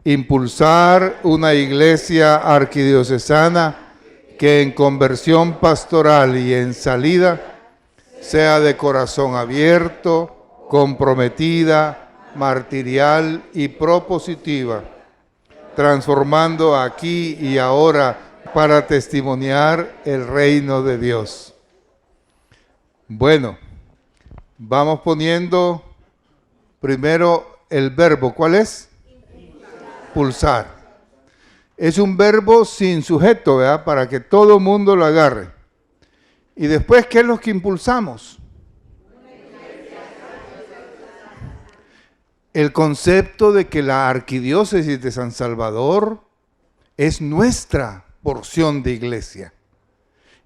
impulsar una iglesia arquidiocesana que en conversión pastoral y en salida sea de corazón abierto, comprometida, martirial y propositiva, transformando aquí y ahora para testimoniar el reino de Dios. Bueno, vamos poniendo primero el verbo. ¿Cuál es? Impulsar. Es un verbo sin sujeto, ¿verdad? Para que todo el mundo lo agarre. Y después, ¿qué es lo que impulsamos? El concepto de que la arquidiócesis de San Salvador es nuestra porción de iglesia.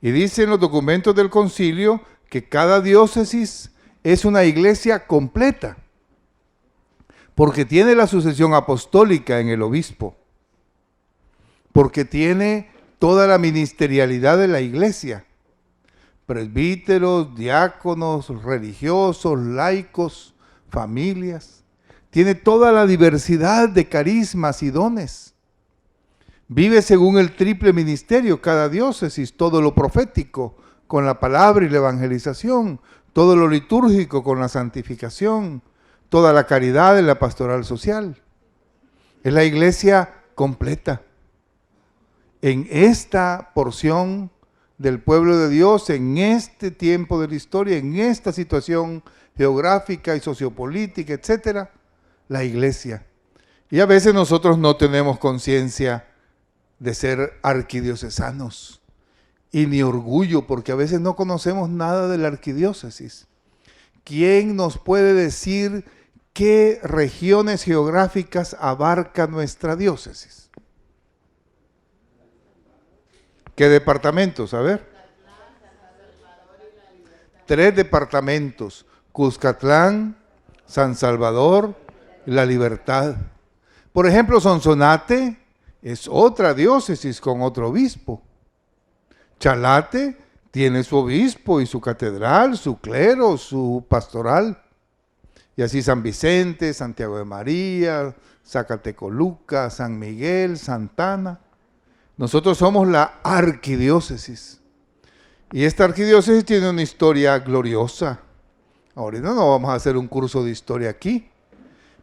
Y dice en los documentos del concilio que cada diócesis es una iglesia completa, porque tiene la sucesión apostólica en el obispo, porque tiene toda la ministerialidad de la iglesia, presbíteros, diáconos, religiosos, laicos, familias. Tiene toda la diversidad de carismas y dones. Vive según el triple ministerio cada diócesis, todo lo profético con la palabra y la evangelización, todo lo litúrgico con la santificación, toda la caridad en la pastoral social. Es la iglesia completa. En esta porción del pueblo de Dios, en este tiempo de la historia, en esta situación geográfica y sociopolítica, etcétera, la iglesia. Y a veces nosotros no tenemos conciencia de ser arquidiocesanos y ni orgullo, porque a veces no conocemos nada de la arquidiócesis. ¿Quién nos puede decir qué regiones geográficas abarca nuestra diócesis? ¿Qué departamentos? A ver. 3 departamentos: Cuscatlán, San Salvador, La Libertad. Por ejemplo, Sonsonate es otra diócesis con otro obispo. Chalate tiene su obispo y su catedral, su clero, su pastoral. Y así San Vicente, Santiago de María, Zacatecoluca, San Miguel, Santana. Nosotros somos la arquidiócesis. Y esta arquidiócesis tiene una historia gloriosa. Ahorita no vamos a hacer un curso de historia aquí.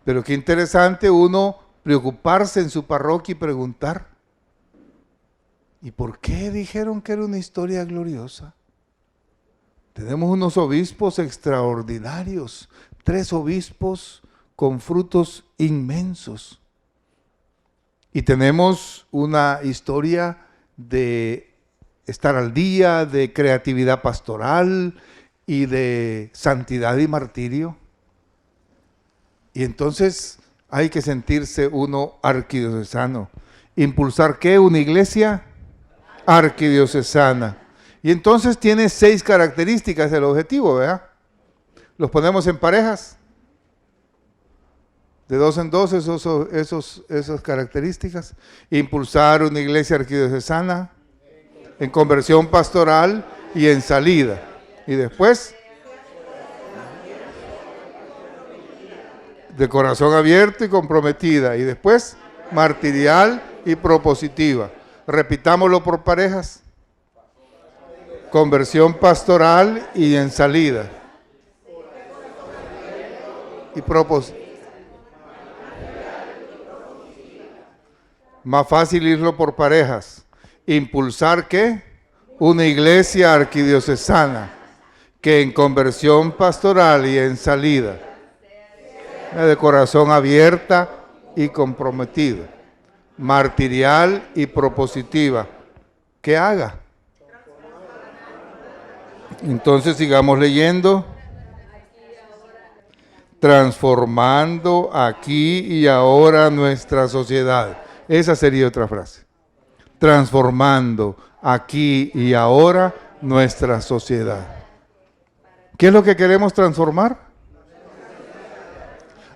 Pero qué interesante uno preocuparse en su parroquia y preguntar, ¿y por qué dijeron que era una historia gloriosa? Tenemos unos obispos extraordinarios, 3 obispos con frutos inmensos. Y tenemos una historia de estar al día, de creatividad pastoral y de santidad y martirio. Y entonces hay que sentirse uno arquidiocesano. ¿Impulsar qué? Una iglesia arquidiocesana. Y entonces tiene 6 características el objetivo, ¿verdad? Los ponemos en parejas. De 2 en 2 esas características. Impulsar una iglesia arquidiocesana en conversión pastoral y en salida. Y después, de corazón abierto y comprometida. Y después, martirial y propositiva. Repitámoslo por parejas. Conversión pastoral y en salida. Y propositiva. Más fácil irlo por parejas. Impulsar ¿qué? Una iglesia arquidiocesana que en conversión pastoral y en salida, de corazón abierta y comprometida, martirial y propositiva, que haga. Entonces sigamos leyendo. Transformando aquí y ahora nuestra sociedad. Esa sería otra frase. Transformando aquí y ahora nuestra sociedad. ¿Qué es lo que queremos transformar?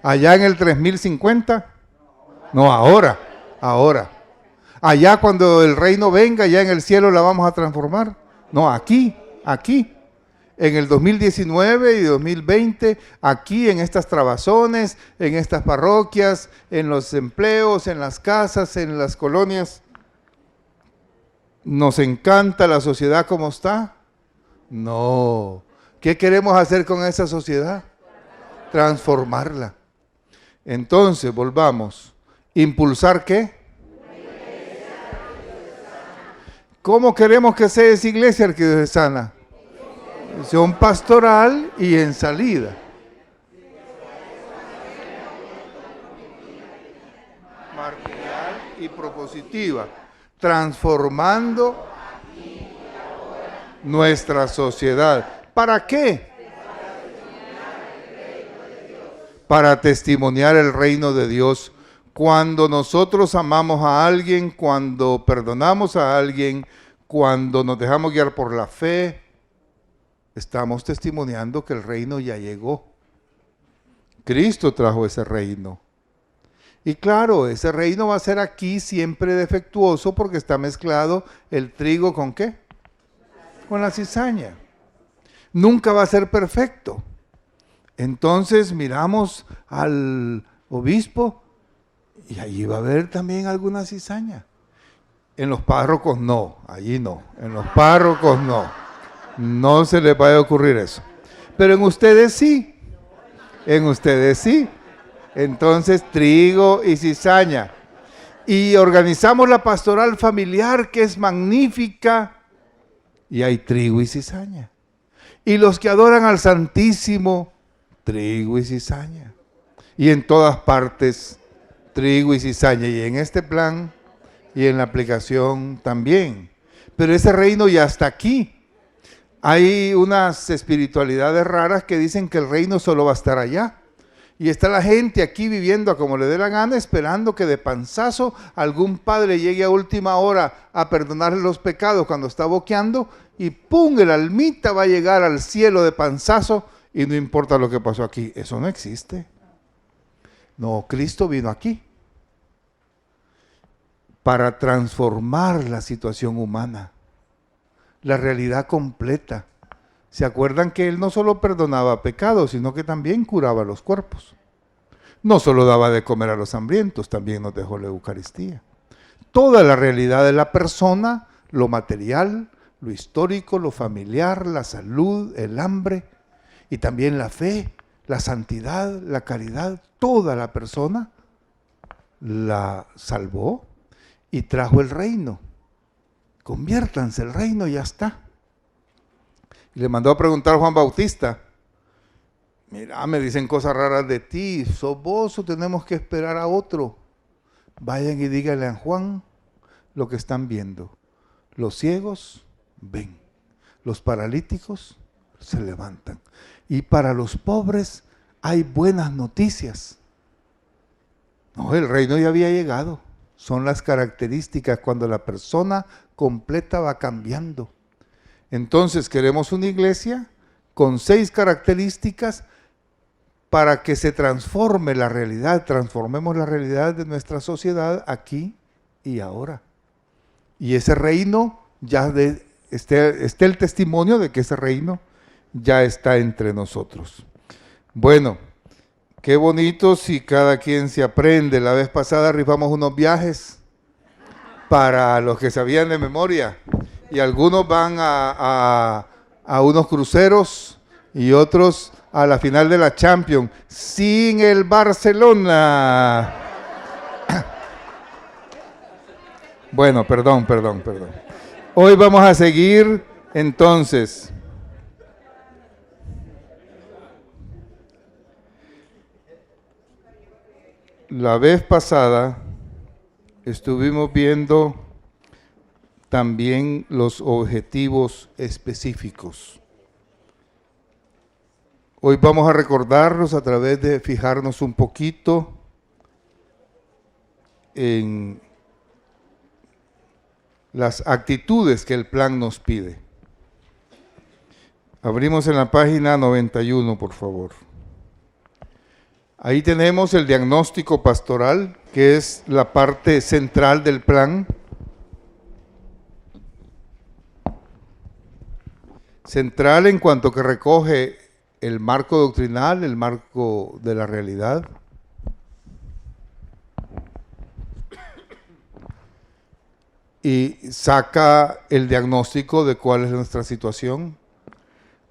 ¿Allá en el 3050? No, ahora. Allá cuando el reino venga, ya en el cielo la vamos a transformar. No, aquí. en el 2019 y 2020, aquí en estas trabazones, en estas parroquias, en los empleos, en las casas, en las colonias. ¿Nos encanta la sociedad como está? No. ¿Qué queremos hacer con esa sociedad? Transformarla. Entonces, volvamos. ¿Impulsar qué? ¿Cómo queremos que sea esa iglesia arquidiocesana? Misión pastoral y en salida. Marginal y propositiva. Transformando nuestra sociedad. ¿Para qué? Para testimoniar el reino de Dios. Cuando nosotros amamos a alguien, cuando perdonamos a alguien, cuando nos dejamos guiar por la fe, estamos testimoniando que el reino ya llegó. Cristo trajo ese reino. Y claro, ese reino va a ser aquí siempre defectuoso porque está mezclado el trigo ¿con qué? Con la cizaña. Nunca va a ser perfecto. Entonces miramos al obispo y allí va a haber también alguna cizaña. En los párrocos no, allí no. En los párrocos no. No se les vaya a ocurrir eso. Pero en ustedes sí. En ustedes sí. Entonces, trigo y cizaña. Y organizamos la pastoral familiar, que es magnífica. Y hay trigo y cizaña. Y los que adoran al Santísimo, trigo y cizaña. Y en todas partes, trigo y cizaña. Y en este plan y en la aplicación también. Pero ese reino ya está aquí. Hay unas espiritualidades raras que dicen que el reino solo va a estar allá. Y está la gente aquí viviendo a como le dé la gana, esperando que de panzazo algún padre llegue a última hora a perdonarle los pecados cuando está boqueando y ¡pum! El almita va a llegar al cielo de panzazo y no importa lo que pasó aquí. Eso no existe. No, Cristo vino aquí para transformar la situación humana, la realidad completa. ¿Se acuerdan que Él no solo perdonaba pecados, sino que también curaba los cuerpos? No solo daba de comer a los hambrientos, también nos dejó la Eucaristía. Toda la realidad de la persona, lo material, lo histórico, lo familiar, la salud, el hambre, y también la fe, la santidad, la caridad, toda la persona la salvó y trajo el reino. Conviértanse, el reino ya está. Y le mandó a preguntar a Juan Bautista, mira, me dicen cosas raras de ti, ¿sos vos o tenemos que esperar a otro? Vayan y díganle a Juan lo que están viendo. Los ciegos ven, los paralíticos se levantan. Y para los pobres hay buenas noticias. No, el reino ya había llegado. Son las características cuando la persona completa va cambiando. Entonces queremos una iglesia con 6 características para que se transforme la realidad, transformemos la realidad de nuestra sociedad aquí y ahora. Y ese reino, ya esté el testimonio de que ese reino ya está entre nosotros. Bueno, qué bonito si cada quien se aprende. La vez pasada rifamos unos viajes para los que sabían de memoria. Y algunos van a unos cruceros y otros a la final de la Champions, sin el Barcelona. Bueno, perdón. Hoy vamos a seguir entonces. La vez pasada estuvimos viendo también los objetivos específicos. Hoy vamos a recordarlos a través de fijarnos un poquito en las actitudes que el plan nos pide. Abrimos en la página 91, por favor. Ahí tenemos el diagnóstico pastoral, que es la parte central del plan. central en cuanto que recoge el marco doctrinal, el marco de la realidad. Y saca el diagnóstico de cuál es nuestra situación.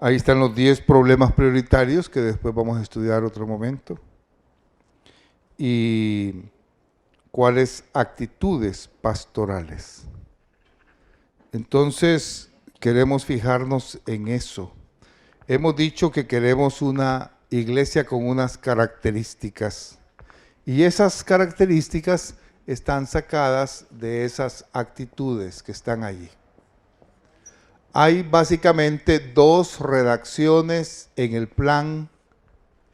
Ahí están los 10 problemas prioritarios que después vamos a estudiar otro momento. Y cuáles actitudes pastorales. Entonces, queremos fijarnos en eso. Hemos dicho que queremos una iglesia con unas características. Y esas características están sacadas de esas actitudes que están allí. Hay básicamente 2 redacciones en el plan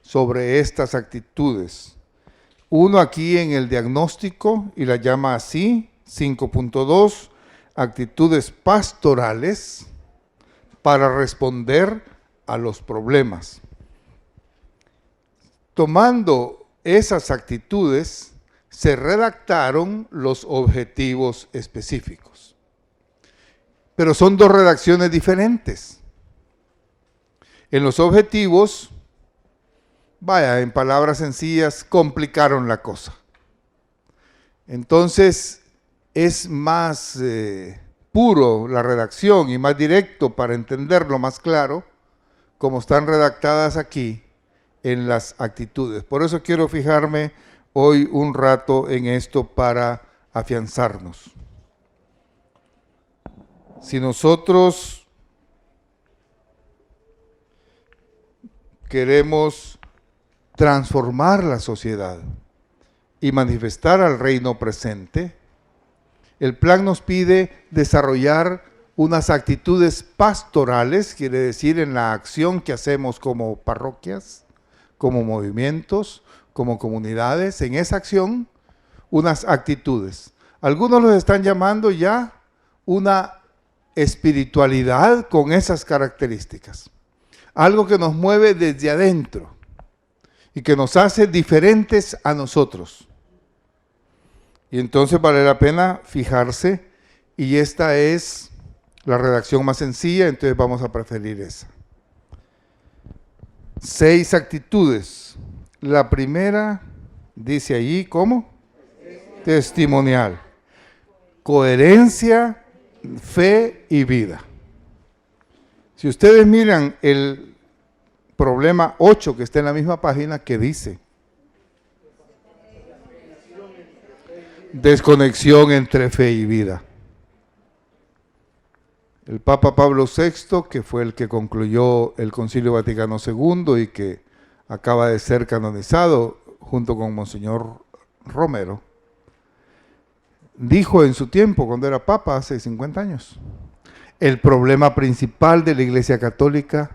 sobre estas actitudes. Uno aquí en el diagnóstico y la llama así, 5.2, actitudes pastorales para responder a los problemas. Tomando esas actitudes, se redactaron los objetivos específicos. Pero son 2 redacciones diferentes. En los objetivos, en palabras sencillas, complicaron la cosa. Entonces, es más puro la redacción y más directo para entenderlo más claro, como están redactadas aquí en las actitudes. Por eso quiero fijarme hoy un rato en esto para afianzarnos. Si nosotros queremos transformar la sociedad y manifestar al reino presente, el plan nos pide desarrollar unas actitudes pastorales, quiere decir en la acción que hacemos como parroquias, como movimientos, como comunidades, en esa acción, unas actitudes. Algunos los están llamando ya una espiritualidad con esas características. Algo que nos mueve desde adentro y que nos hace diferentes a nosotros. Y entonces vale la pena fijarse, y esta es la redacción más sencilla, entonces vamos a preferir esa. 6 actitudes. La primera dice allí, ¿cómo? Testimonial. Coherencia, fe y vida. Si ustedes miran el problema 8 que está en la misma página, ¿qué dice? Desconexión entre fe y vida. El Papa Pablo VI, que fue el que concluyó el Concilio Vaticano II y que acaba de ser canonizado junto con Monseñor Romero, dijo en su tiempo, cuando era Papa, hace 50 años, el problema principal de la Iglesia Católica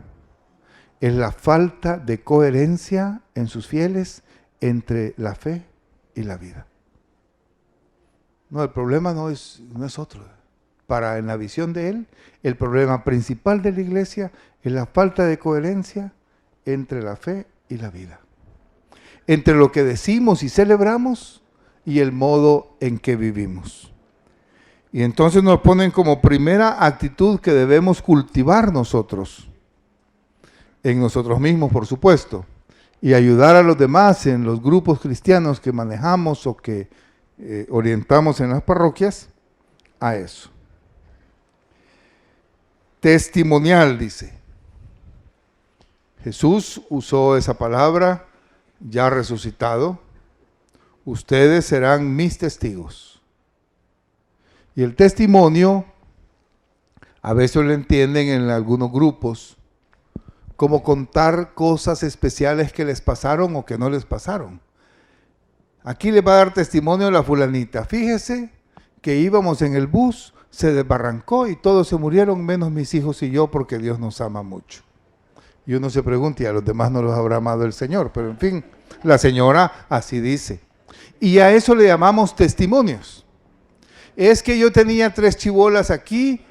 es la falta de coherencia en sus fieles entre la fe y la vida. No, el problema no es otro. En la visión de él, el problema principal de la iglesia es la falta de coherencia entre la fe y la vida. Entre lo que decimos y celebramos y el modo en que vivimos. Y entonces nos ponen como primera actitud que debemos cultivar nosotros, en nosotros mismos, por supuesto, y ayudar a los demás en los grupos cristianos que manejamos o que orientamos en las parroquias a eso. Testimonial, dice. Jesús usó esa palabra, ya resucitado. Ustedes serán mis testigos. Y el testimonio, a veces lo entienden en algunos grupos, como contar cosas especiales que les pasaron o que no les pasaron. Aquí le va a dar testimonio la fulanita. Fíjese que íbamos en el bus, se desbarrancó y todos se murieron, menos mis hijos y yo, porque Dios nos ama mucho. Y uno se pregunta, y a los demás no los habrá amado el Señor. Pero en fin, la señora así dice. Y a eso le llamamos testimonios. Es que yo tenía 3 chibolas aquí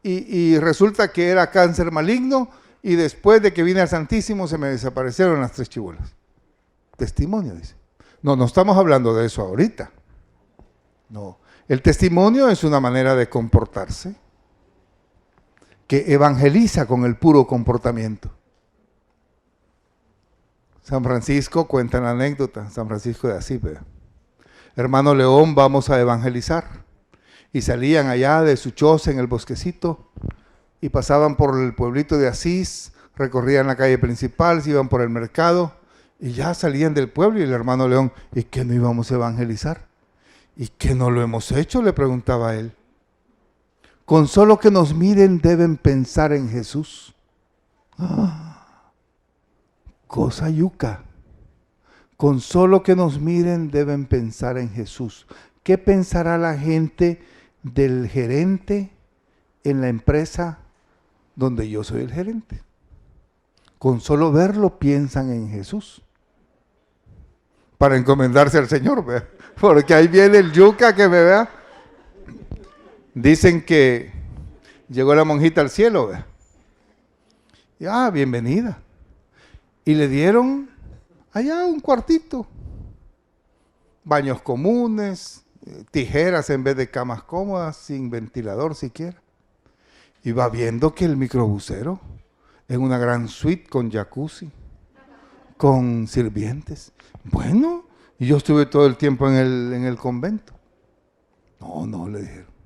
y resulta que era cáncer maligno y después de que vine al Santísimo se me desaparecieron las 3 chibolas. Testimonio, dice. No estamos hablando de eso ahorita. No. El testimonio es una manera de comportarse. que evangeliza con el puro comportamiento. San Francisco cuenta la anécdota, San Francisco de Asís, ¿verdad? Hermano León, vamos a evangelizar. Y salían allá de su choza en el bosquecito y pasaban por el pueblito de Asís, recorrían la calle principal, se iban por el mercado y ya salían del pueblo y el hermano León, ¿y qué no íbamos a evangelizar? ¿Y qué no lo hemos hecho?, le preguntaba él. Con solo que nos miren deben pensar en Jesús. Cosa yuca. Con solo que nos miren deben pensar en Jesús. ¿Qué pensará la gente del gerente en la empresa donde yo soy el gerente? Con solo verlo piensan en Jesús. Para encomendarse al Señor, ¿verdad? Porque ahí viene el yuca que me vea. Dicen que llegó la monjita al cielo, ¿verdad? Y, bienvenida. Y le dieron allá un cuartito, baños comunes, tijeras en vez de camas cómodas, sin ventilador siquiera. Y va viendo que el microbusero en una gran suite con jacuzzi, con sirvientes. Bueno, y yo estuve todo el tiempo en el convento. No, le dijeron.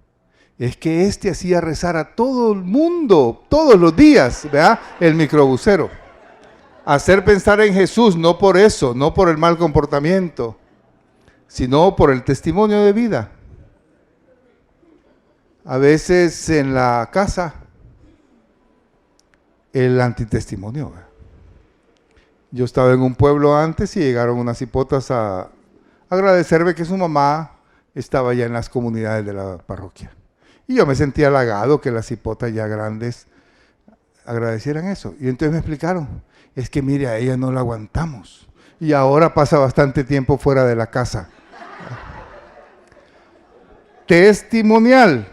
Es que hacía rezar a todo el mundo, todos los días, ¿verdad? El microbusero. Hacer pensar en Jesús, no por eso, no por el mal comportamiento, sino por el testimonio de vida. A veces en la casa, el antitestimonio, ¿verdad? Yo estaba en un pueblo antes y llegaron unas hipotas a agradecerme que su mamá estaba ya en las comunidades de la parroquia. Y yo me sentía halagado que las hipotas ya grandes agradecieran eso. Y entonces me explicaron, es que mire, a ella no la aguantamos. Y ahora pasa bastante tiempo fuera de la casa. Testimonial.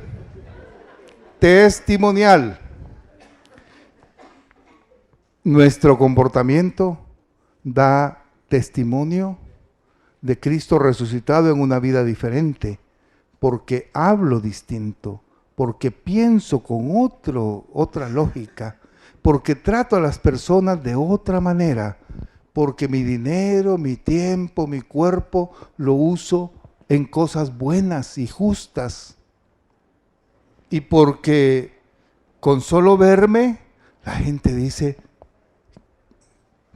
Nuestro comportamiento da testimonio de Cristo resucitado en una vida diferente, porque hablo distinto, porque pienso con otra lógica, porque trato a las personas de otra manera, porque mi dinero, mi tiempo, mi cuerpo lo uso en cosas buenas y justas, y porque con solo verme la gente dice,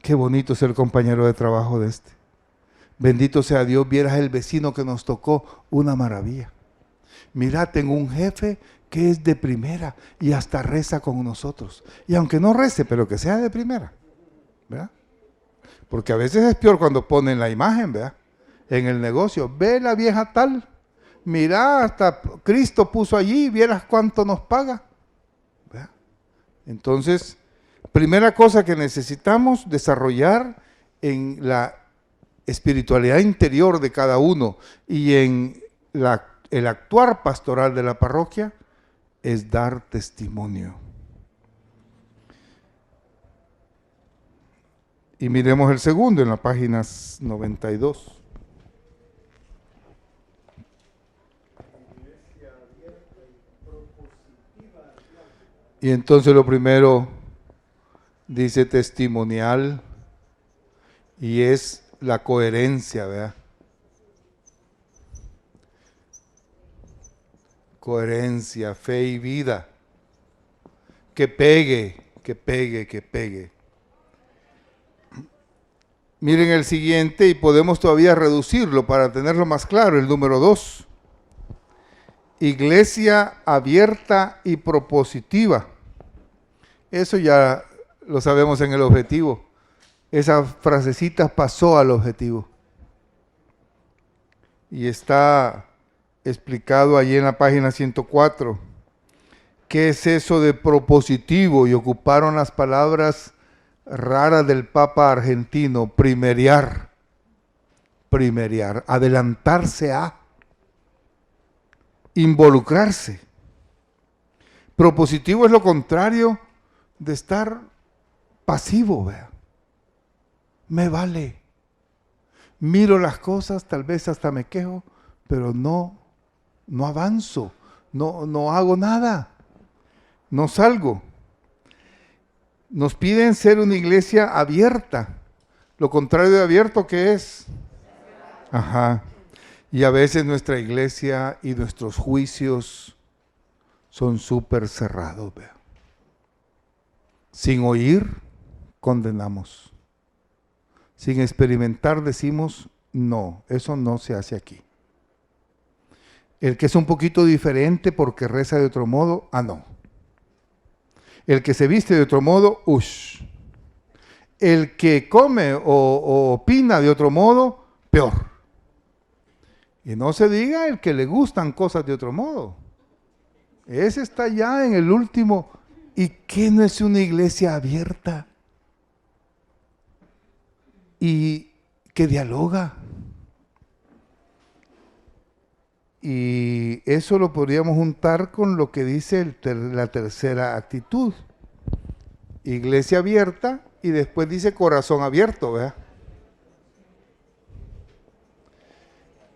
qué bonito es el compañero de trabajo de este. Bendito sea Dios, vieras el vecino que nos tocó, una maravilla. Mira, tengo un jefe que es de primera y hasta reza con nosotros. Y aunque no rece, pero que sea de primera, ¿verdad? Porque a veces es peor cuando ponen la imagen, ¿verdad? En el negocio, ve la vieja tal, mira, hasta Cristo puso allí, vieras cuánto nos paga, ¿verdad? Entonces, primera cosa que necesitamos desarrollar en la espiritualidad interior de cada uno y en el actuar pastoral de la parroquia es dar testimonio. Y miremos el segundo en la página 92. Y entonces lo primero dice testimonial y es la coherencia, ¿verdad? Coherencia, fe y vida. Que pegue. Miren el siguiente y podemos todavía reducirlo para tenerlo más claro, el número 2. Iglesia abierta y propositiva. Eso ya lo sabemos en el objetivo. Esa frasecita pasó al objetivo. Y está explicado allí en la página 104. ¿Qué es eso de propositivo? Y ocuparon las palabras raras del Papa argentino, primeriar, adelantarse a, involucrarse. Propositivo es lo contrario de estar pasivo, vea. Me vale. Miro las cosas, tal vez hasta me quejo, pero no avanzo, no hago nada. no salgo. Nos piden ser una iglesia abierta. Lo contrario de abierto, ¿qué es? Ajá. Y a veces nuestra iglesia y nuestros juicios son súper cerrados, vea. Sin oír, condenamos. Sin experimentar, decimos, no, eso no se hace aquí. El que es un poquito diferente porque reza de otro modo, no. El que se viste de otro modo, ush. El que come o opina de otro modo, peor. Y no se diga el que le gustan cosas de otro modo. Ese está ya en el último. ¿Y qué no es una iglesia abierta? Y que dialoga. Y eso lo podríamos juntar con lo que dice la tercera actitud. Iglesia abierta y después dice corazón abierto, ¿verdad?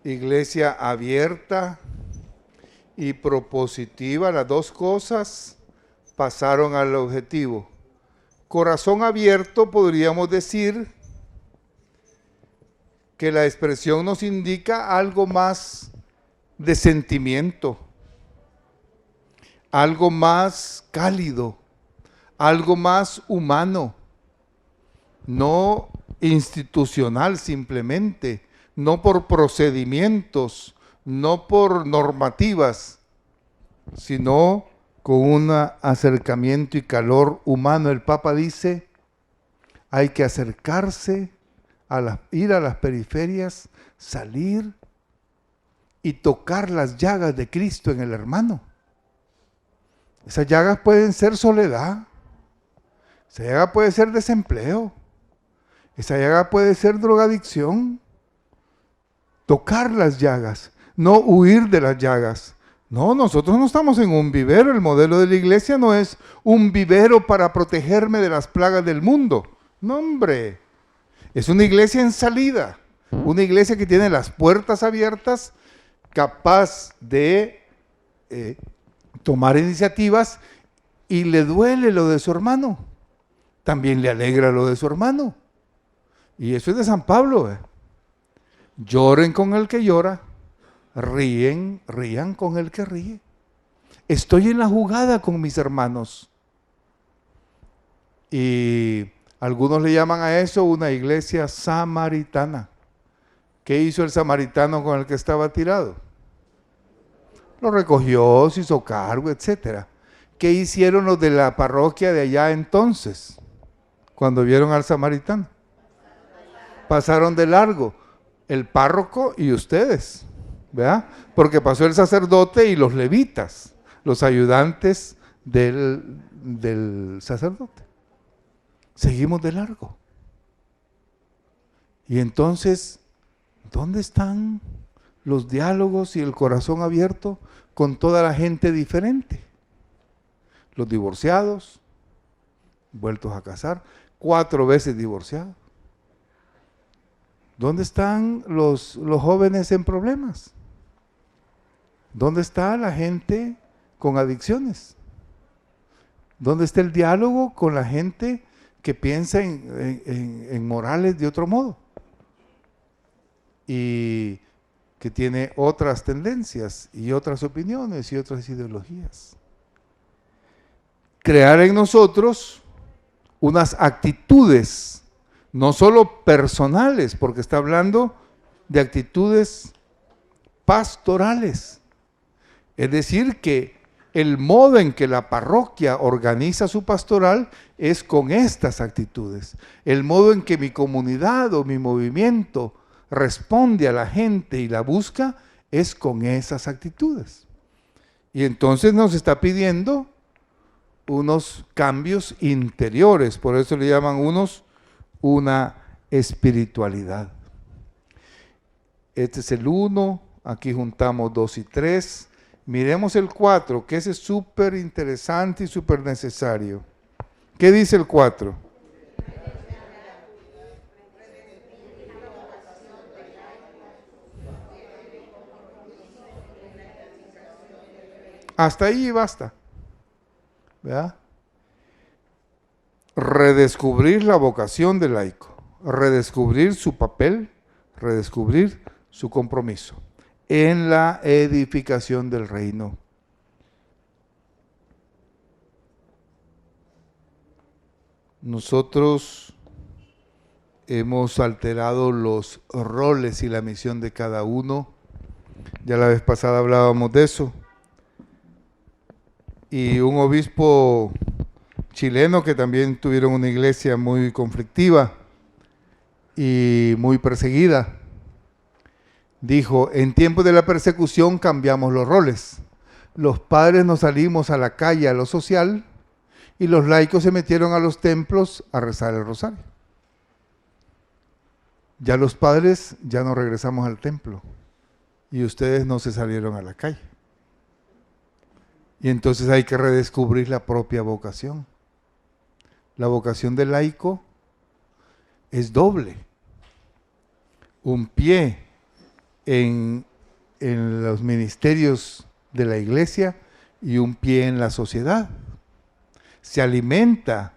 Iglesia abierta y propositiva, las dos cosas pasaron al objetivo. Corazón abierto, podríamos decir que la expresión nos indica algo más de sentimiento, algo más cálido, algo más humano, no institucional simplemente, no por procedimientos, no por normativas, sino con un acercamiento y calor humano. El Papa dice, hay que acercarse, ir a las periferias, salir y tocar las llagas de Cristo en el hermano. Esas llagas pueden ser soledad, esa llaga puede ser desempleo, esa llaga puede ser drogadicción. Tocar las llagas, no huir de las llagas. No, nosotros no estamos en un vivero. El modelo de la iglesia no es un vivero para protegerme de las plagas del mundo. No, hombre. Es una iglesia en salida. Una iglesia que tiene las puertas abiertas, capaz de tomar iniciativas, y le duele lo de su hermano. También le alegra lo de su hermano. Y eso es de San Pablo. Lloren con el que llora, rían con el que ríe. Estoy en la jugada con mis hermanos. Y algunos le llaman a eso una iglesia samaritana. ¿Qué hizo el samaritano con el que estaba tirado? Lo recogió, se hizo cargo, etc. ¿Qué hicieron los de la parroquia de allá entonces, cuando vieron al samaritano? Pasaron de largo. El párroco y ustedes, ¿verdad? Porque pasó el sacerdote y los levitas, los ayudantes del sacerdote. Seguimos de largo. Y entonces, ¿dónde están los diálogos y el corazón abierto con toda la gente diferente? Los divorciados, vueltos a casar, 4 veces divorciados. ¿Dónde están los jóvenes en problemas? ¿Dónde está la gente con adicciones? ¿Dónde está el diálogo con la gente que piensa en morales de otro modo? Y que tiene otras tendencias y otras opiniones y otras ideologías. Crear en nosotros unas actitudes, no solo personales, porque está hablando de actitudes pastorales. Es decir, que el modo en que la parroquia organiza su pastoral es con estas actitudes. El modo en que mi comunidad o mi movimiento responde a la gente y la busca es con esas actitudes. Y entonces nos está pidiendo unos cambios interiores, por eso le llaman unos una espiritualidad. Este es el 1, aquí juntamos 2 y 3. Miremos el 4, que ese es súper interesante y súper necesario. ¿Qué dice el 4? Hasta ahí basta. ¿verdad? Redescubrir la vocación del laico, redescubrir su papel, redescubrir su compromiso en la edificación del reino. Nosotros hemos alterado los roles y la misión de cada uno. Ya la vez pasada hablábamos de eso. Y un obispo chileno que también tuvieron una iglesia muy conflictiva y muy perseguida, dijo: en tiempos de la persecución cambiamos los roles. Los padres nos salimos a la calle a lo social y los laicos se metieron a los templos a rezar el rosario. Ya los padres ya no regresamos al templo y ustedes no se salieron a la calle. Y entonces hay que redescubrir la propia vocación. La vocación del laico es doble. Un pie en los ministerios de la iglesia y un pie en la sociedad. Se alimenta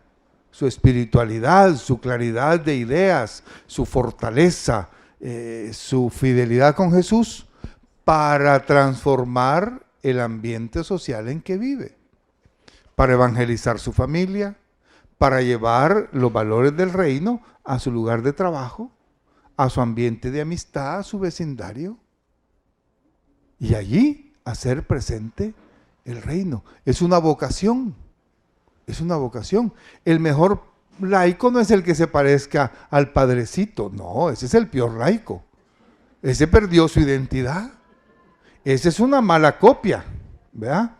su espiritualidad, su claridad de ideas, su fortaleza, su fidelidad con Jesús para transformar el ambiente social en que vive, para evangelizar su familia, para llevar los valores del reino a su lugar de trabajo, a su ambiente de amistad, a su vecindario, y allí hacer presente el reino. Es una vocación, es una vocación. El mejor laico no es el que se parezca al padrecito, no, ese es el peor laico. Ese perdió su identidad. Esa es una mala copia, ¿verdad?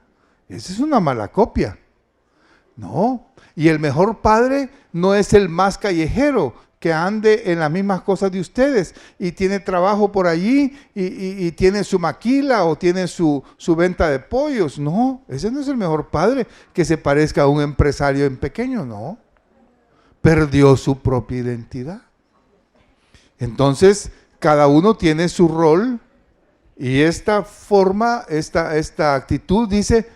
Esa es una mala copia. No, y el mejor padre no es el más callejero que ande en las mismas cosas de ustedes y tiene trabajo por allí y tiene su maquila o tiene su venta de pollos. No, ese no es el mejor padre que se parezca a un empresario en pequeño, no. Perdió su propia identidad. Entonces, cada uno tiene su rol. Y esta forma, esta actitud dice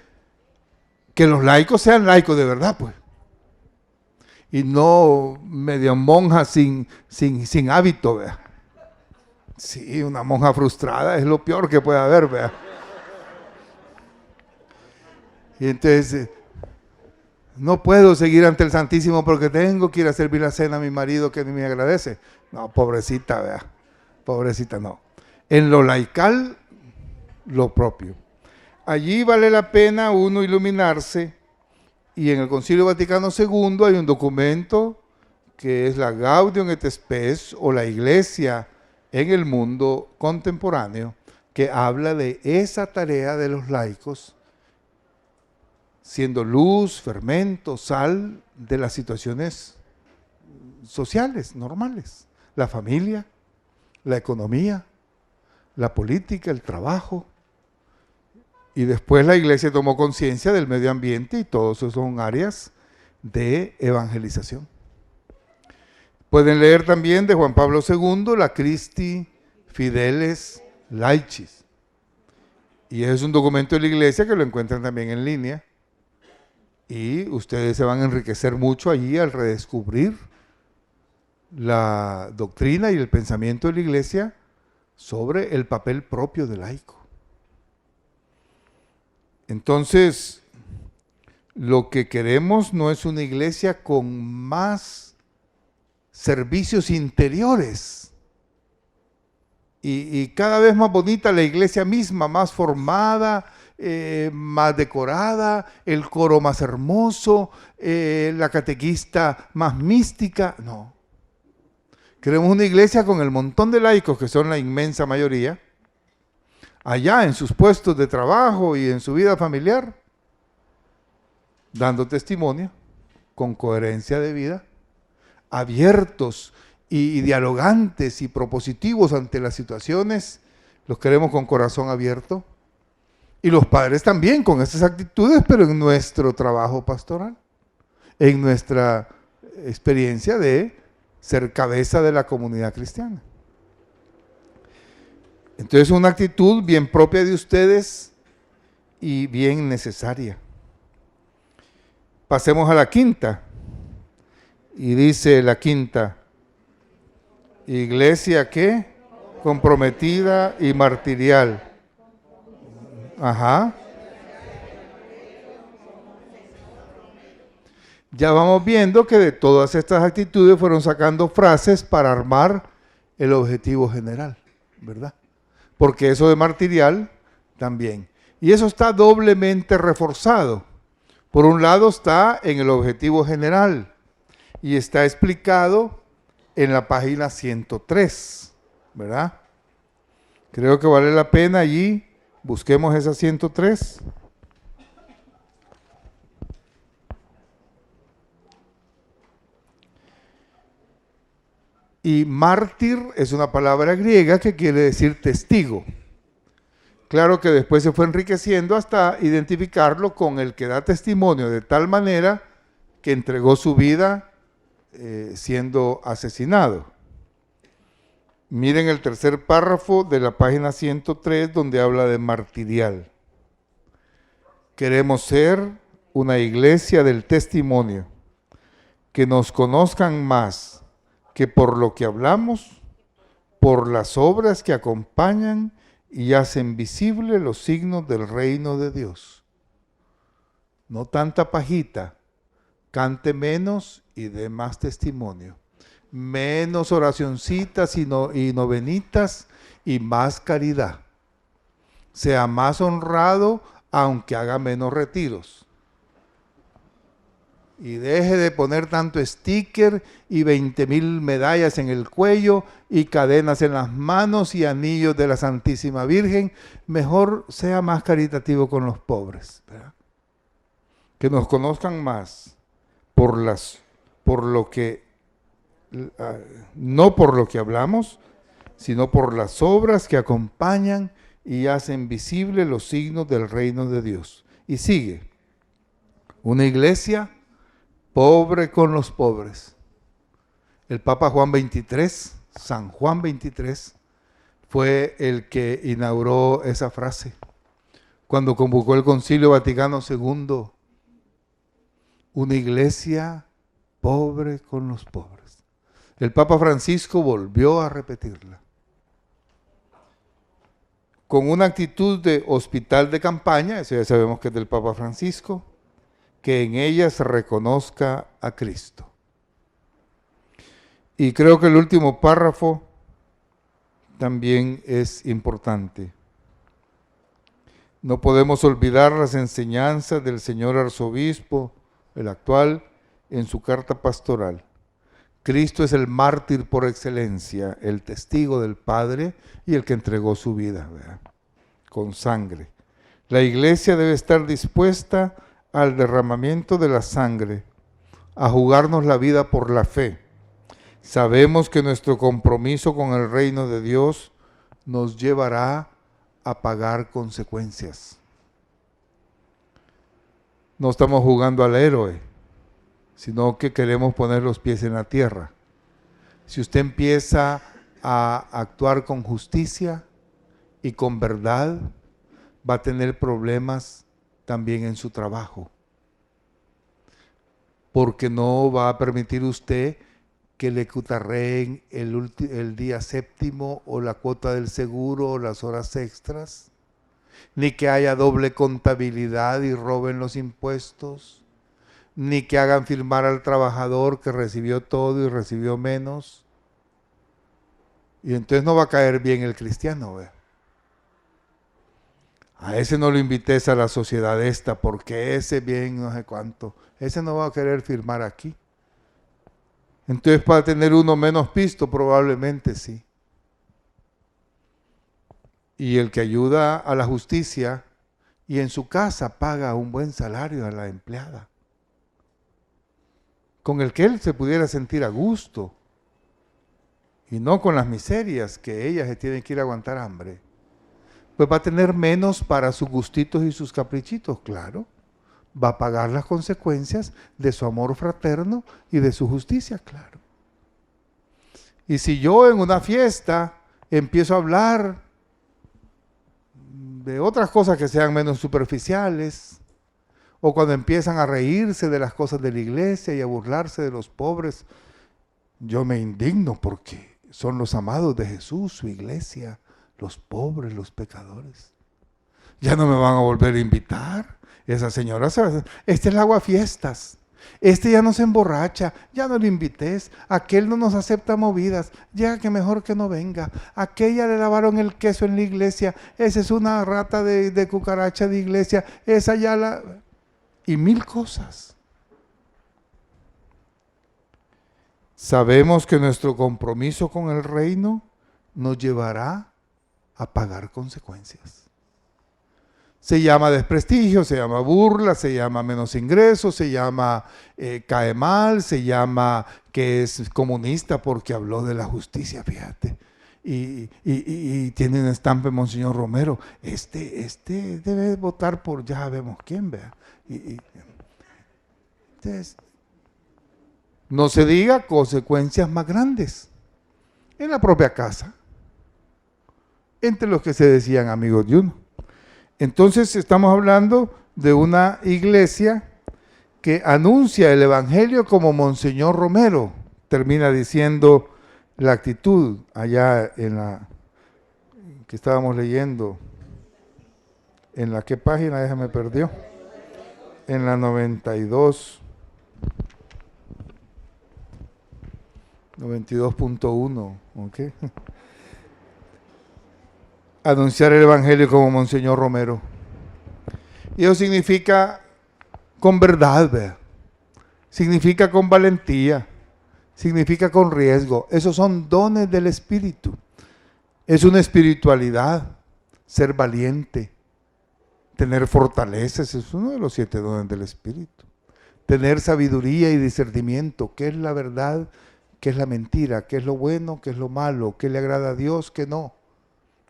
que los laicos sean laicos de verdad, pues. Y no medio monja sin hábito, ¿vea? Sí, una monja frustrada es lo peor que puede haber, ¿vea? Y entonces, no puedo seguir ante el Santísimo porque tengo que ir a servir la cena a mi marido que ni me agradece. No, pobrecita, ¿vea? Pobrecita, no. En lo laical, lo propio. Allí vale la pena uno iluminarse, y en el Concilio Vaticano II hay un documento que es la Gaudium et Spes, o la Iglesia en el mundo contemporáneo, que habla de esa tarea de los laicos, siendo luz, fermento, sal de las situaciones sociales, normales. La familia, la economía, la política, el trabajo. Y después la iglesia tomó conciencia del medio ambiente y todos esos son áreas de evangelización. Pueden leer también de Juan Pablo II, la Christi Fideles Laicis. Y es un documento de la iglesia que lo encuentran también en línea. Y ustedes se van a enriquecer mucho allí al redescubrir la doctrina y el pensamiento de la iglesia sobre el papel propio del laico. Entonces, lo que queremos no es una iglesia con más servicios interiores y cada vez más bonita la iglesia misma, más formada, más decorada, el coro más hermoso, la catequista más mística. No. Queremos una iglesia con el montón de laicos, que son la inmensa mayoría, allá en sus puestos de trabajo y en su vida familiar, dando testimonio con coherencia de vida, abiertos y dialogantes y propositivos ante las situaciones. Los queremos con corazón abierto. Y los padres también con esas actitudes, pero en nuestro trabajo pastoral, en nuestra experiencia de ser cabeza de la comunidad cristiana. Entonces, una actitud bien propia de ustedes y bien necesaria. Pasemos a la quinta. Y dice la quinta, iglesia ¿qué? Comprometida y martirial. Ajá. Ya vamos viendo que de todas estas actitudes fueron sacando frases para armar el objetivo general, ¿verdad? Porque eso de martirial también. Y eso está doblemente reforzado. Por un lado está en el objetivo general y está explicado en la página 103, ¿verdad? Creo que vale la pena allí, busquemos esa 103. Y mártir es una palabra griega que quiere decir testigo. Claro que después se fue enriqueciendo hasta identificarlo con el que da testimonio de tal manera que entregó su vida siendo asesinado. Miren el tercer párrafo de la página 103 donde habla de martirial. Queremos ser una iglesia del testimonio, que nos conozcan más que por lo que hablamos, por las obras que acompañan y hacen visible los signos del reino de Dios. No tanta pajita, cante menos y dé más testimonio. Menos oracioncitas y novenitas y más caridad. Sea más honrado aunque haga menos retiros. Y deje de poner tanto sticker y 20,000 medallas en el cuello y cadenas en las manos y anillos de la Santísima Virgen. Mejor sea más caritativo con los pobres, ¿verdad? Que nos conozcan más no por lo que hablamos, sino por las obras que acompañan y hacen visible los signos del reino de Dios. Y sigue, una iglesia pobre con los pobres. El Papa Juan XXIII, San Juan XXIII, fue el que inauguró esa frase cuando convocó el Concilio Vaticano II, una iglesia pobre con los pobres. El Papa Francisco volvió a repetirla, con una actitud de hospital de campaña, eso ya sabemos que es del Papa Francisco, que en ella se reconozca a Cristo. Y creo que el último párrafo también es importante. No podemos olvidar las enseñanzas del señor arzobispo, el actual, en su carta pastoral. Cristo es el mártir por excelencia, el testigo del Padre y el que entregó su vida, ¿verdad? Con sangre. La iglesia debe estar dispuesta al derramamiento de la sangre, a jugarnos la vida por la fe. Sabemos que nuestro compromiso con el reino de Dios nos llevará a pagar consecuencias. No estamos jugando al héroe, sino que queremos poner los pies en la tierra. Si usted empieza a actuar con justicia y con verdad, va a tener problemas también en su trabajo, porque no va a permitir usted que le cutarreen el día séptimo o la cuota del seguro o las horas extras, ni que haya doble contabilidad y roben los impuestos, ni que hagan firmar al trabajador que recibió todo y recibió menos. Y entonces no va a caer bien el cristiano, ¿ve? A ese no lo invites a la sociedad esta, porque ese bien no sé cuánto, ese no va a querer firmar aquí. Entonces para tener uno menos pisto, probablemente sí. Y el que ayuda a la justicia y en su casa paga un buen salario a la empleada, con el que él se pudiera sentir a gusto, y no con las miserias que ella se tiene que ir a aguantar hambre, pues va a tener menos para sus gustitos y sus caprichitos, claro. Va a pagar las consecuencias de su amor fraterno y de su justicia, claro. Y si yo en una fiesta empiezo a hablar de otras cosas que sean menos superficiales, o cuando empiezan a reírse de las cosas de la iglesia y a burlarse de los pobres, yo me indigno porque son los amados de Jesús, su iglesia, los pobres, los pecadores. Ya no me van a volver a invitar. Esa señora, este es el aguafiestas. Este ya no se emborracha, ya no le invites. Aquel no nos acepta movidas, ya que mejor que no venga. Aquella le lavaron el queso en la iglesia, esa es una rata de cucaracha de iglesia, esa ya la... Y mil cosas. Sabemos que nuestro compromiso con el reino nos llevará a pagar consecuencias. Se llama desprestigio, se llama burla, se llama menos ingresos, se llama cae mal, se llama que es comunista porque habló de la justicia, fíjate. Y tiene un estampe Monseñor Romero. Este debe votar por ya sabemos quién, vea. Entonces, no se diga consecuencias más grandes en la propia casa, entre los que se decían amigos de uno. Entonces estamos hablando de una iglesia que anuncia el evangelio como Monseñor Romero, termina diciendo la actitud allá en la que estábamos leyendo. ¿En la qué página? Esa me perdió. En la 92. 92.1, ¿ok? Anunciar el evangelio como Monseñor Romero. Y eso significa con verdad, ¿verdad? Significa con valentía, significa con riesgo. Esos son dones del Espíritu. Es una espiritualidad, ser valiente, tener fortalezas, es uno de los 7 dones del Espíritu. Tener sabiduría y discernimiento, qué es la verdad, qué es la mentira, qué es lo bueno, qué es lo malo, qué le agrada a Dios, qué no.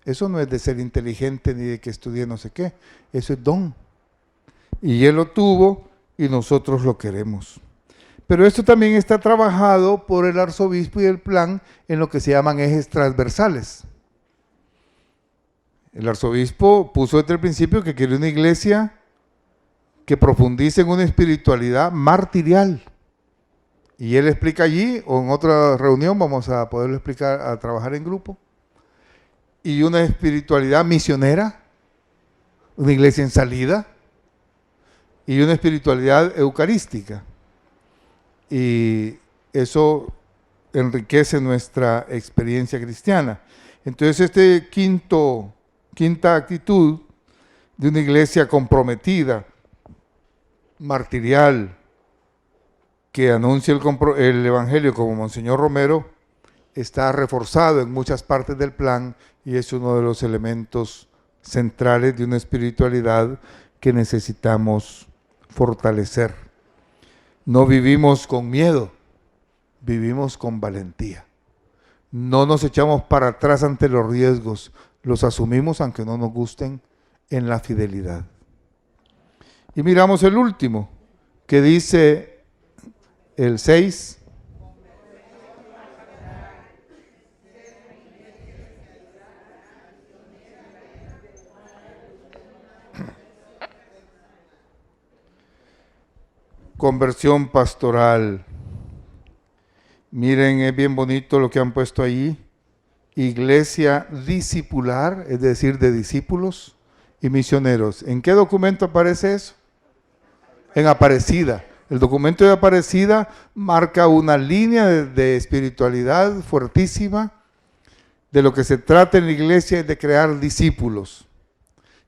Eso no es de ser inteligente ni de que estudie no sé qué, eso es don. Y Él lo tuvo y nosotros lo queremos. Pero esto también está trabajado por el arzobispo y el plan en lo que se llaman ejes transversales. El arzobispo puso desde el principio que quiere una iglesia que profundice en una espiritualidad martirial. Y él explica allí, o en otra reunión vamos a poderlo explicar, a trabajar en grupo, y una espiritualidad misionera, una iglesia en salida, y una espiritualidad eucarística. Y eso enriquece nuestra experiencia cristiana. Entonces quinta actitud de una iglesia comprometida, martirial, que anuncia el evangelio como Monseñor Romero, está reforzado en muchas partes del plan y es uno de los elementos centrales de una espiritualidad que necesitamos fortalecer. No vivimos con miedo, vivimos con valentía. No nos echamos para atrás ante los riesgos, los asumimos aunque no nos gusten en la fidelidad. Y miramos el último, que dice el 6. Conversión pastoral. Miren, es bien bonito lo que han puesto ahí. Iglesia discipular, es decir, de discípulos y misioneros. ¿En qué documento aparece eso? En Aparecida. El documento de Aparecida marca una línea de espiritualidad fuertísima. De lo que se trata en la iglesia es de crear discípulos.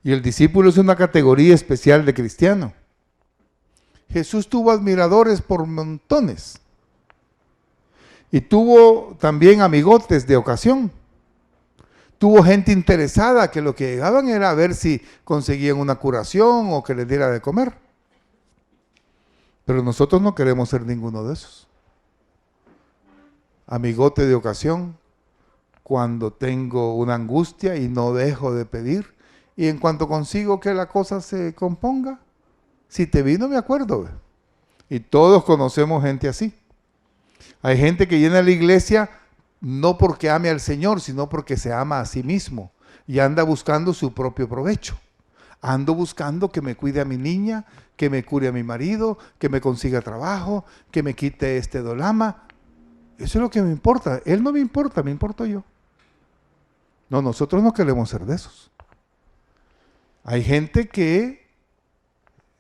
Y el discípulo es una categoría especial de cristiano. Jesús tuvo admiradores por montones. Y tuvo también amigotes de ocasión. Tuvo gente interesada que lo que llegaban era a ver si conseguían una curación o que les diera de comer. Pero nosotros no queremos ser ninguno de esos. Amigote de ocasión, cuando tengo una angustia y no dejo de pedir, y en cuanto consigo que la cosa se componga, si te vi no me acuerdo. Y todos conocemos gente así. Hay gente que llena la iglesia no porque ame al Señor, sino porque se ama a sí mismo y anda buscando su propio provecho. ando buscando que me cuide a mi niña, que me cure a mi marido, que me consiga trabajo, que me quite este dolama. Eso es lo que me importa. Él no me importa, me importo yo. No, nosotros no queremos ser de esos. Hay gente que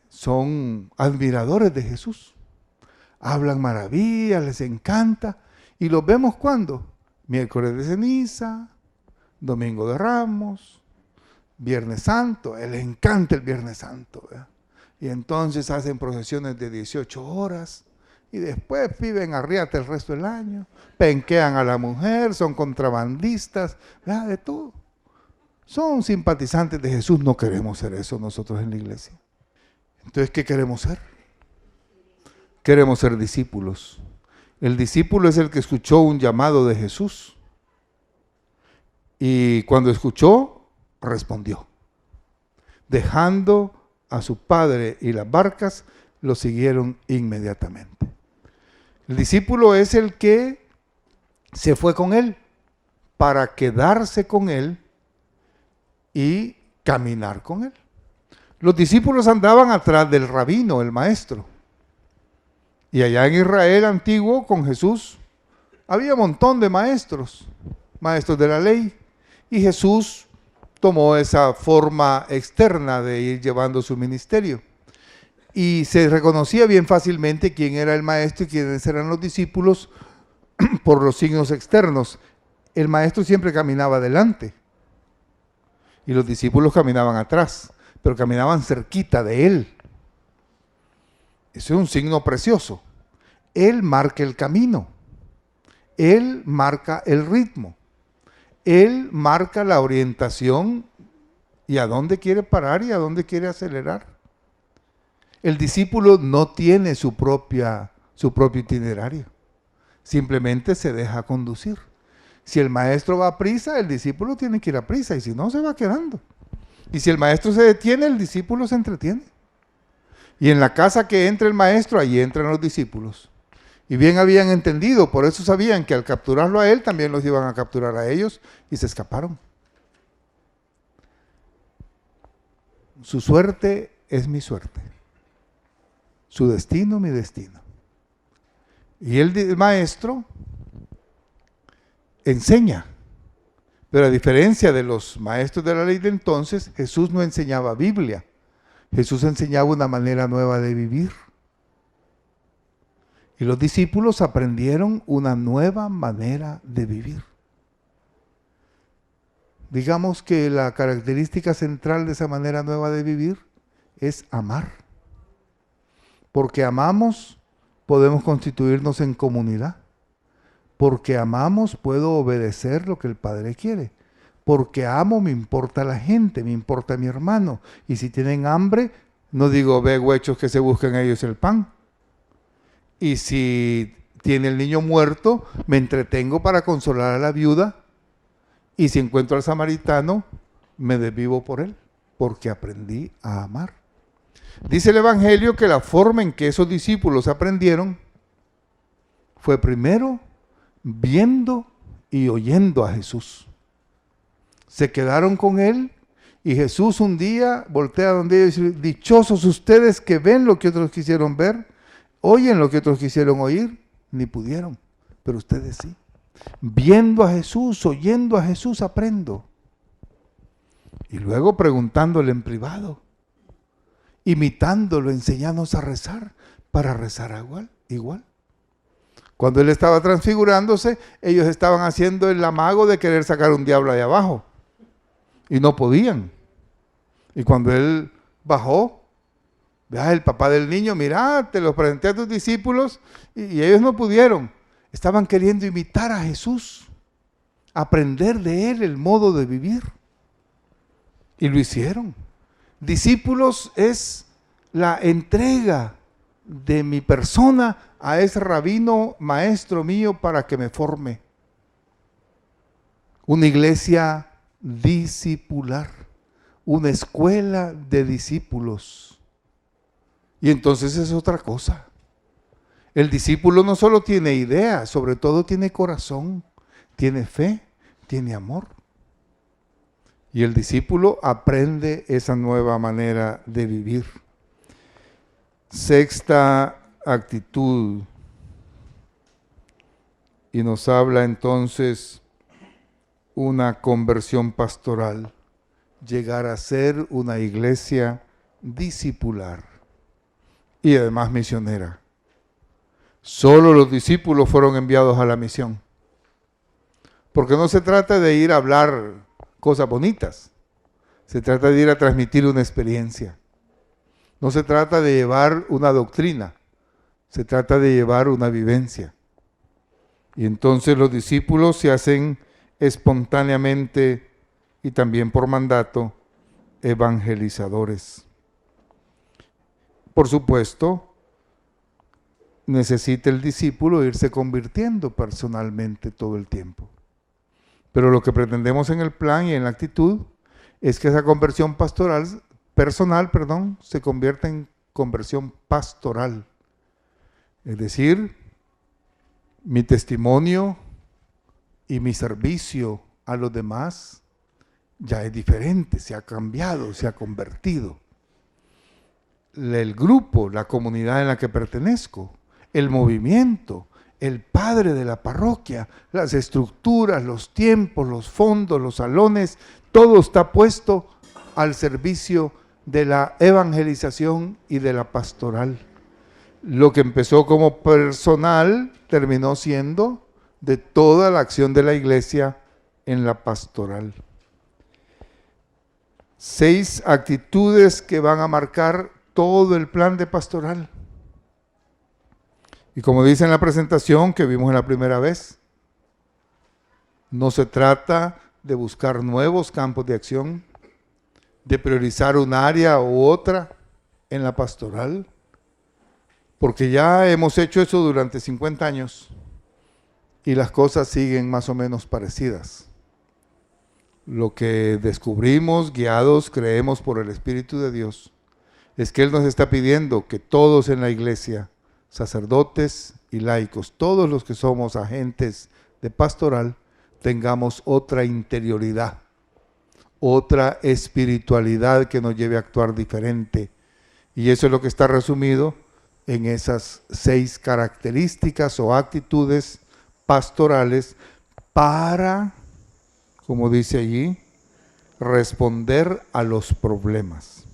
son admiradores de Jesús. Hablan maravillas, les encanta. ¿Y los vemos cuándo? Miércoles de ceniza, Domingo de Ramos, Viernes Santo. Les encanta el Viernes Santo, ¿verdad? Y entonces hacen procesiones de 18 horas. Y después viven a riata el resto del año. Penquean a la mujer, son contrabandistas, ¿verdad? De todo. Son simpatizantes de Jesús. No queremos ser eso nosotros en la iglesia. Entonces, ¿qué queremos ser? Queremos ser discípulos. El discípulo es el que escuchó un llamado de Jesús. Y cuando escuchó, respondió. Dejando a su padre y las barcas, lo siguieron inmediatamente. El discípulo es el que se fue con él para quedarse con él y caminar con él. Los discípulos andaban atrás del rabino, el maestro. Y allá en Israel antiguo, con Jesús, había un montón de maestros, maestros de la ley. Y Jesús tomó esa forma externa de ir llevando su ministerio. Y se reconocía bien fácilmente quién era el maestro y quiénes eran los discípulos por los signos externos. El maestro siempre caminaba adelante y los discípulos caminaban atrás, pero caminaban cerquita de él. Ese es un signo precioso. Él marca el camino, él marca el ritmo, él marca la orientación y a dónde quiere parar y a dónde quiere acelerar. El discípulo no tiene su propio itinerario, simplemente se deja conducir. Si el maestro va a prisa, el discípulo tiene que ir a prisa, y si no, se va quedando. Y si el maestro se detiene, el discípulo se entretiene. Y en la casa que entra el maestro, allí entran los discípulos. Y bien habían entendido, por eso sabían que al capturarlo a él, también los iban a capturar a ellos, y se escaparon. Su suerte es mi suerte. Su destino, mi destino. Y el maestro enseña. Pero a diferencia de los maestros de la ley de entonces, Jesús no enseñaba Biblia. Jesús enseñaba una manera nueva de vivir. Y los discípulos aprendieron una nueva manera de vivir. Digamos que la característica central de esa manera nueva de vivir es amar. Porque amamos, podemos constituirnos en comunidad. Porque amamos, puedo obedecer lo que el Padre quiere. Porque amo, me importa la gente, me importa mi hermano. Y si tienen hambre, no digo, ve huechos que se busquen ellos el pan. Y si tiene el niño muerto, me entretengo para consolar a la viuda. Y si encuentro al samaritano, me desvivo por él, porque aprendí a amar. Dice el Evangelio que la forma en que esos discípulos aprendieron fue primero viendo y oyendo a Jesús. Se quedaron con él y Jesús un día voltea donde ellos y dice, dichosos ustedes que ven lo que otros quisieron ver, oyen lo que otros quisieron oír, ni pudieron, pero ustedes sí. Viendo a Jesús, oyendo a Jesús, aprendo. Y luego preguntándole en privado, imitándolo, enseñándonos a rezar, para rezar igual. Cuando él estaba transfigurándose, ellos estaban haciendo el amago de querer sacar un diablo de abajo. Y no podían. Y cuando él bajó, vea, el papá del niño, mira, te lo presenté a tus discípulos y ellos no pudieron. Estaban queriendo imitar a Jesús, aprender de él el modo de vivir. Y lo hicieron. Discípulos es la entrega de mi persona a ese rabino maestro mío para que me forme. Una iglesia discipular, una escuela de discípulos. Y entonces es otra cosa. El discípulo no solo tiene ideas, sobre todo tiene corazón, tiene fe, tiene amor. Y el discípulo aprende esa nueva manera de vivir. Sexta actitud. Y nos habla entonces una conversión pastoral. Llegar a ser una iglesia discipular y además misionera. Solo los discípulos fueron enviados a la misión. Porque no se trata de ir a hablar cosas bonitas. Se trata de ir a transmitir una experiencia. No se trata de llevar una doctrina. Se trata de llevar una vivencia. Y entonces los discípulos se hacen espontáneamente y también por mandato evangelizadores. Por supuesto, necesita el discípulo irse convirtiendo personalmente todo el tiempo. Pero lo que pretendemos en el plan y en la actitud es que esa conversión personal, se convierta en conversión pastoral. Es decir, mi testimonio y mi servicio a los demás ya es diferente, se ha cambiado, se ha convertido. El grupo, la comunidad en la que pertenezco, el movimiento, el padre de la parroquia, las estructuras, los tiempos, los fondos, los salones, todo está puesto al servicio de la evangelización y de la pastoral. Lo que empezó como personal terminó siendo de toda la acción de la iglesia en la pastoral. 6 actitudes que van a marcar todo el plan de pastoral. Y como dice en la presentación que vimos en la primera vez, no se trata de buscar nuevos campos de acción, de priorizar un área u otra en la pastoral, porque ya hemos hecho eso durante 50 años y las cosas siguen más o menos parecidas. Lo que descubrimos, guiados, creemos por el Espíritu de Dios, es que Él nos está pidiendo que todos en la iglesia, sacerdotes y laicos, todos los que somos agentes de pastoral, tengamos otra interioridad, otra espiritualidad que nos lleve a actuar diferente. Y eso es lo que está resumido en esas 6 características o actitudes pastorales para, como dice allí, responder a los problemas.